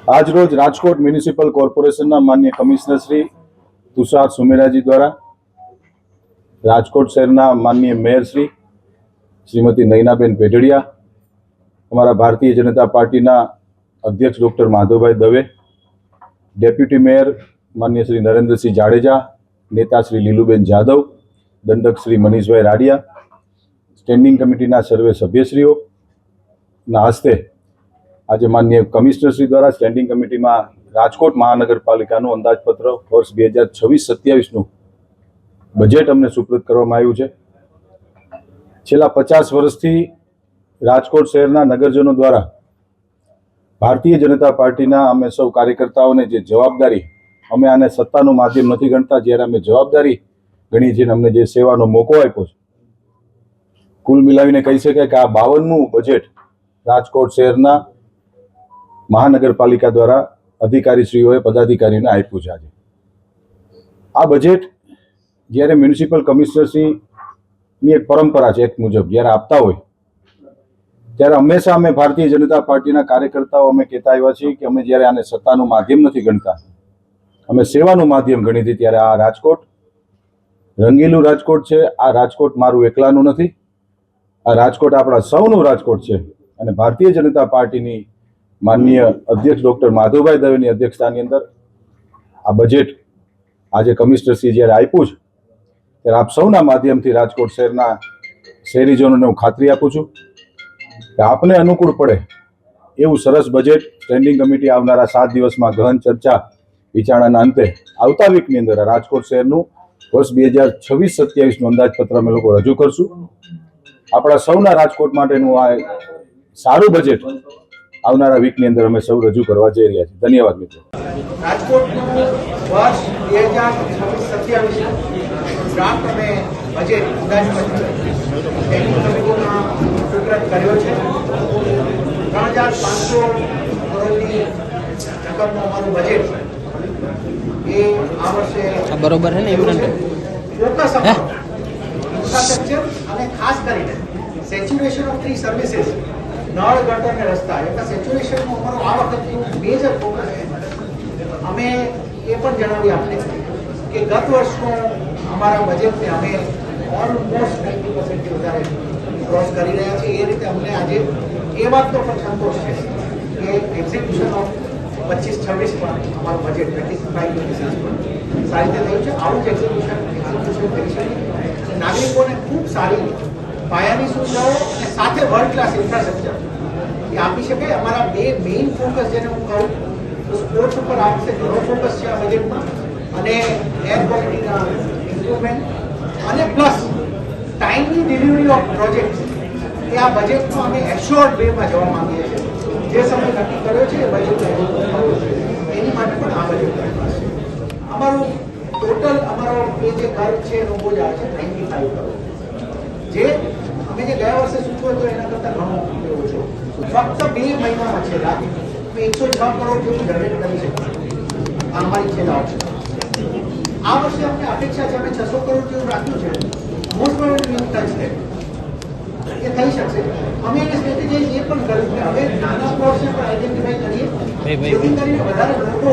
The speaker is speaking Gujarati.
આજ રોજ રાજકોટ મ્યુનિસિપલ કોર્પોરેશનના માનનીય કમિશનર શ્રી તુષાર સુમેરાજી દ્વારા રાજકોટ શહેરના માનનીય મેયર શ્રીમતી નયનાબેન પેઢડિયા, અમારા ભારતીય જનતા પાર્ટીના અધ્યક્ષ doctor Madhavbhai Dave, deputy mayor માનનીય શ્રી નરેન્દ્રસિંહ જાડેજા, નેતા શ્રી લીલુબેન જાદવ, દંડક શ્રી મનીષભાઈ રાડિયા, સ્ટેન્ડિંગ કમિટીના સર્વે સભ્યશ્રીઓના હસ્તે આજે માનનીય કમિશનર શ્રી દ્વારા સ્ટેન્ડિંગ કમિટીમાં રાજકોટ મહાનગરપાલિકાનું અંદાજપત્ર વર્ષ 2026-27નું બજેટ અમને સુપ્રત કરવામાં આવ્યું છે. છેલ્લા 50 વર્ષથી રાજકોટ શહેરના નગરજનો દ્વારા ભારતીય જનતા પાર્ટીના અમે સૌ કાર્યકર્તાઓને જે જવાબદારી, અમે આને સત્તાનું માધ્યમ નથી ગણતા, જ્યારે અમે જવાબદારી ગણી છીએ, અમને જે સેવાનો મોકો આપ્યો છે, કુલ મિલાવીને કહી શકાય કે આ 52મું બજેટ રાજકોટ શહેરના મહાનગરપાલિકા દ્વારા અધિકારીશ્રીઓએ પદાધિકારીઓને આપ્યું છે. આજે આ બજેટ જ્યારે મ્યુનિસિપલ કમિશનરશ્રીની એક પરંપરા છે, એક મુજબ જ્યારે આપતા હોય ત્યારે હંમેશા અમે ભારતીય જનતા પાર્ટીના કાર્યકર્તાઓ અમે કહેતા આવ્યા છીએ કે અમે જ્યારે આને સત્તાનું માધ્યમ નથી ગણતા, અમે સેવાનું માધ્યમ ગણી હતી. ત્યારે આ રાજકોટ રંગીલું રાજકોટ છે. આ રાજકોટ મારું એકલાનું નથી, આ રાજકોટ આપણા સૌનું રાજકોટ છે. અને ભારતીય જનતા પાર્ટીની માનનીય અધ્યક્ષ ડૉક્ટર માધવભાઈ દવેની અધ્યક્ષતાની અંદર આ બજેટ આજે કમિશનરશ્રી જ્યારે આપ્યું છે, ત્યારે આપ સૌના માધ્યમથી રાજકોટ શહેરના શહેરીજનોને હું ખાતરી આપું છું કે આપને અનુકૂળ પડે એવું સરસ બજેટ સ્ટેન્ડિંગ કમિટી આવનારા 7 દિવસમાં ગહન ચર્ચા વિચારણાના અંતે આવતા વીકની અંદર રાજકોટ શહેરનું વર્ષ 2026-27નું અંદાજપત્ર અમે લોકો રજૂ કરશું. આપણા સૌના રાજકોટ માટેનું આ સારું બજેટ આવનારા વીકની અંદર અમે સૌ રજૂ કરવા જઈ રહ્યા છીએ. ધન્યવાદ મિત્રો. રાજકોટનું વર્ષ 2026-27 ડ્રાફ્ટ અમે બજેટ અંદાજપત્ર કમિટીમાં સુપ્રત કર્યો છે. 3500 કરોડની રકમનું અમારું બજેટ એ આ વર્ષે બરોબર છે ને ફોકસ ઇન્ફ્રાસ્ટ્રક્ચર અને ખાસ કરીને સેચ્યુરેશન ઓફ 3 સર્વિસીસ, નળ, ગટર અને રસ્તા, એટલે સેચ્યુરેશનનું અમારું આ વખતનું મેજર ફોકસ છે. અમે એ પણ જણાવી આપને કે ગત વર્ષનું અમારા બજેટને અમે ઓલમોસ્ટ 90%થી વધારે ક્રોસ કરી રહ્યા છીએ. એ રીતે અમને આજે એ વાતનો પણ સંતોષ છે કે એક્ઝિક્યુશન ઓફ 25-26 પણ અમારું બજેટ 25-26 પણ સારી રીતે થયું છે. આવું જ એક્ઝિક્યુશન કરી શકીએ. નાગરિકોને ખૂબ સારી પાયાની સુવિધાઓ અને સાથે વર્લ્ડ ક્લાસ ઇન્ફ્રાસ્ટ્રક્ચર એ આપી શકાય. અમારા બે મેઇન ફોકસ જેને હું કહું તો સ્પોર્ટ્સ ઉપર આ વખતે ઘણો ફોકસ છે આ બજેટમાં, અને એર ક્વોલિટીના ઇમ્પ્રુવમેન્ટ અને પ્લસ ટાઈમની ડિલિવરી ઓફ પ્રોજેક્ટ એ આ બજેટમાં અમે એશ્યોર્ડ વેમાં જવા માંગીએ છીએ. જે સમય નક્કી કર્યો છે એ બજેટ એની માટે પણ આ બજેટ અમારું ટોટલ અમારો એ જે ખર્ચ છે એનો બોજ આવે છે 95 કરોડ, જે અમે જે ગયા વર્ષે સૂચવ્યો હતો એના કરતાં ઘણો ઓછો. ફક્ત 2 મહિનામાં છેલ્લા 106 કરોડ જેવું જનરેટ કરી શકીએ. આ અમારી છેલ્લા ઓપ્શન. આ વર્ષે અમને અપેક્ષા છે અમે 600 કરોડ જેવું રાખ્યું છે. મોસ્ટ પ્રોબેબલી એવું થશે, એ થઈ શકશે. અમે એની સ્ટ્રેટેજી એ પણ કર્યું કે હવે નાના પ્લોટ્સને પણ આઈડેન્ટિફાઈ કરીએ જેથી કરીને વધારે મોટો